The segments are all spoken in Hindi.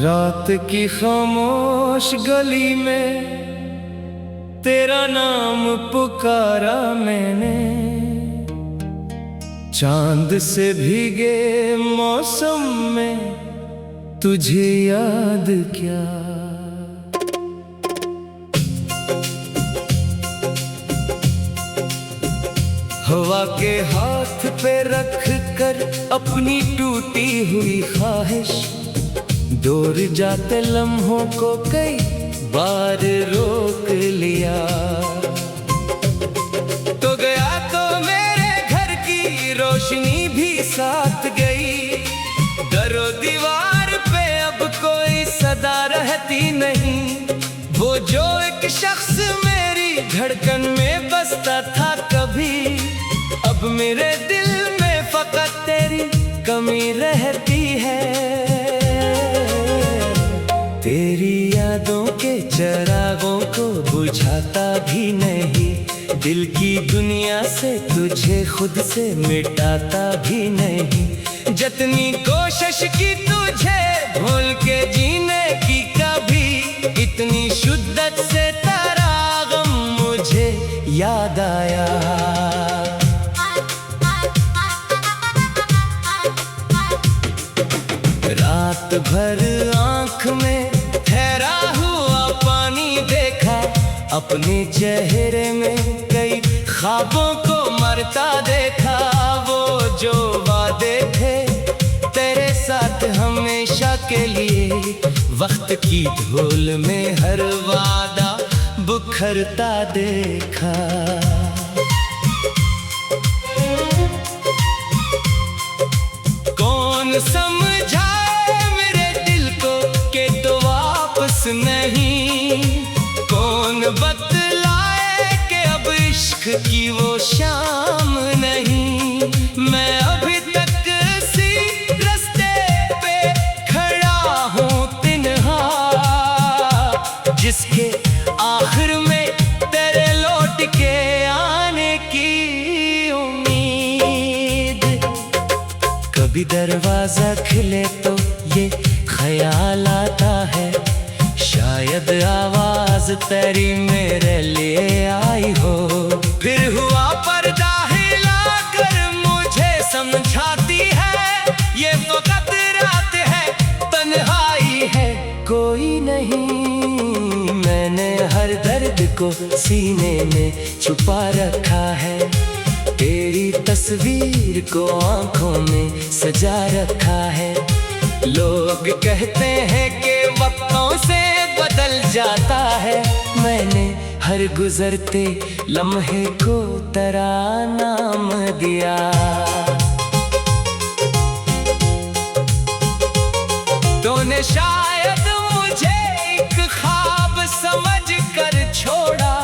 रात की खामोश गली में तेरा नाम पुकारा मैंने, चांद से भीगे मौसम में तुझे याद क्या। हवा के हाथ पे रख कर अपनी टूटी हुई ख्वाहिश, दूर जाते लम्हों को कई बार रोक लिया। तो गया तो मेरे घर की रोशनी भी साथ गई, दरो दीवार पे अब कोई सदा रहती नहीं। वो जो एक शख्स मेरी धड़कन में बसता था कभी, अब मेरे दिल में फकत तेरी कमी रहती है। तेरी यादों के चरागों को बुझाता भी नहीं, दिल की दुनिया से तुझे खुद से मिटाता भी नहीं। जितनी कोशिश की तुझे भूल के जीने की कभी, इतनी शिद्दत से तेरा गम मुझे याद आया। रात भर आँख में ठहरा हुआ पानी देखा, अपने चेहरे में कई ख्वाबों को मरता देखा। वो जो वादे थे तेरे साथ हमेशा के लिए, वक्त की धूल में हर वादा बुखरता देखा। कौन समझाए मेरे दिल को कि तो वापस नहीं, कौन बतलाए कि अब इश्क की वो शाम नहीं। मैं अभी तक सी रास्ते पे खड़ा हूँ तिन्हा, जिसके आखिर में तेरे लौट के आने की उम्मीद। कभी दरवाजा खुले तो ये ख्याल आता है, शायद आवाज तेरी मेरे लिए आई हो। फिर हुआ पर्दा हिला कर मुझे समझाती है, ये वक्त रात है तन्हाई है कोई नहीं। मैंने हर दर्द को सीने में छुपा रखा है, तेरी तस्वीर को आंखों में सजा रखा है। लोग कहते हैं कि वक्तों से बदल जाता है, मैंने हर गुजरते लम्हे को तेरा नाम दिया। तूने शायद मुझे एक ख्वाब समझ कर छोड़ा,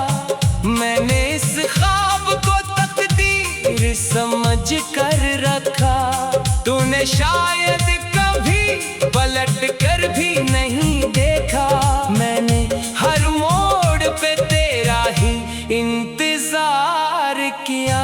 मैंने इस ख्वाब को तकदीर समझ कर रखा। तूने शायद कभी पलट कर भी नहीं देखा, मैंने हर मोड़ पे तेरा ही इंतजार किया।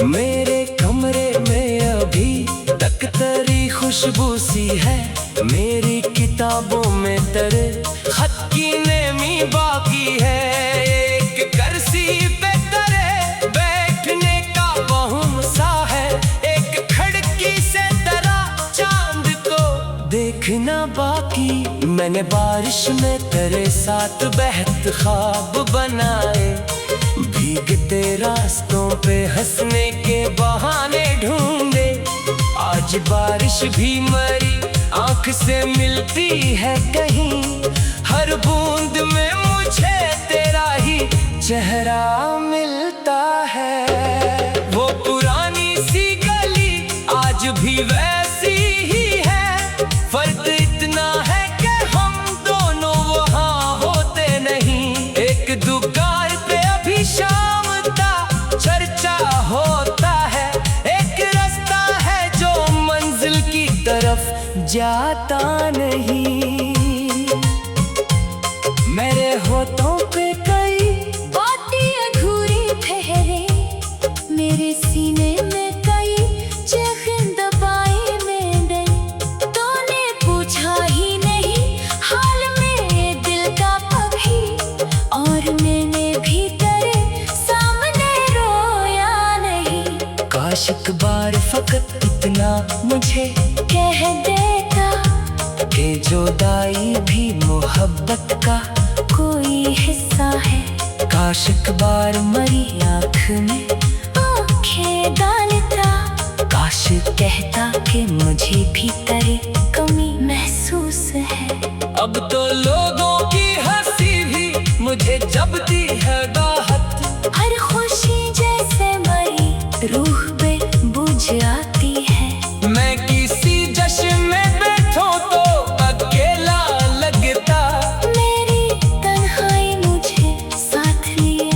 मेरे कमरे में अभी तक तेरी खुशबू सी है, मेरी किताबों में तेरे खत की नेमी बाकी है। एक कुर्सी पे तेरे बैठने का बहुम सा है, एक खिड़की से तेरा चांद को देखना बाकी। मैंने बारिश में तेरे साथ बहत ख्वाब बनाए, भीगते रास्तों पे हंसने के बहाने ढूंढे। आज बारिश भी मेरी आँख से मिलती है कहीं, हर बूंद में मुझे तेरा ही चेहरा मिलता है। वो पुरानी सी गली आज भी वैसी ही है, फर्क इतना है कि हम दोनों वहाँ होते नहीं। एक दुकान पे अभी शाम का चर्चा होता है, एक रास्ता है जो मंजिल की तरफ जाता नहीं। मेरे होठों पे कई बातें अधूरी ठहरे, मेरे सीने में कई जख्म दबाए मैंने। तूने पूछा काश एक बार फकत इतना मुझे कह देता कि जुदाई भी मोहब्बत का कोई हिस्सा है। काश एक बार मरी आँख में आँखें डालता, काश कहता कि मुझे भी तेरी कमी महसूस है। अब तो लोगों की हंसी भी मुझे जबती है राहत। हर खुशी जैसे मरी रूह में बुझ आती है। मैं किसी जश्न में बैठूं तो अकेला लगता, मेरी तन्हाई मुझे साथ लिए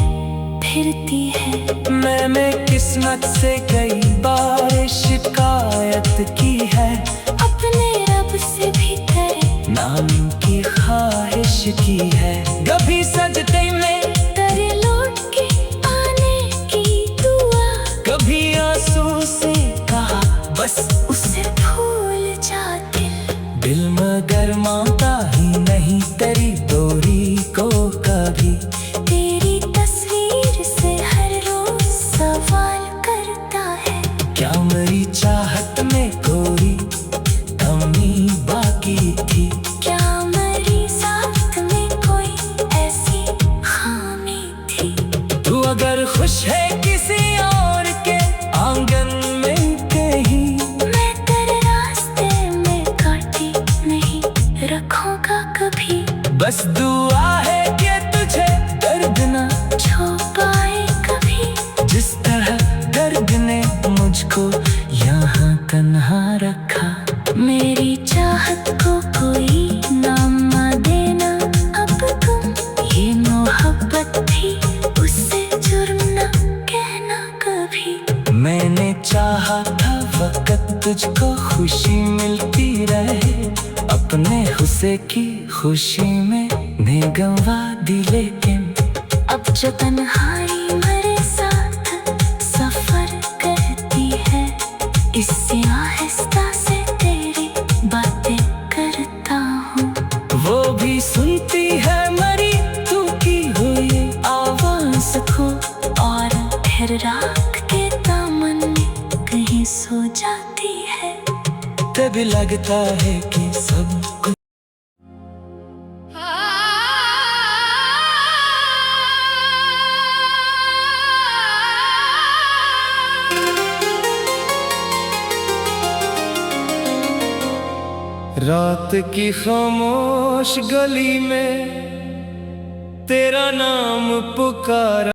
फिरती है। मैंने किस्मत से कई बार शिकायत की है, अपने रब से भी तेरे नाम की ख्वाहिश की है। कभी सजदे में तेरे लौट के आने की दुआ, कभी आंसू से कहा बस उसे भूल जा दिल मगर मानता ही नहीं तेरी दूरी को कभी। तेरी तस्वीर से हर रोज सवाल करता है। क्या मेरी चाहत में कोई कमी बाकी थी? क्या मेरी साथ में कोई ऐसी खामी थी? तू अगर खुश है किसी और के आंगन में कहीं, मैं तेरे रास्ते में कांटे नहीं रखूंगा कभी। बस दुआ है कि तुझे दर्द ना छू पाए कभी, जिस तरह दर्द ने मुझको यहाँ तन्हा रखा। मेरी चाहत को कोई नाम न देना अब तुम, ये मोहब्बत थी उससे जुर्म न कहना कभी। मैंने चाहा था वक्त तुझको खुशी मिलती रहे, अपने हुस्से की खुशी में ने गंवा दी। लेकिन अब जो तन्हाई मेरे साथ सफर करती है, इससे आहिस्ता से तेरी बातें करता हूँ। वो भी सुनती है मरी तू की हुई आवाज को, और फिर रात के दामन में कहीं सो जाती है। तब लगता है कि सब कुछ रात की खामोश गली में तेरा नाम पुकारा।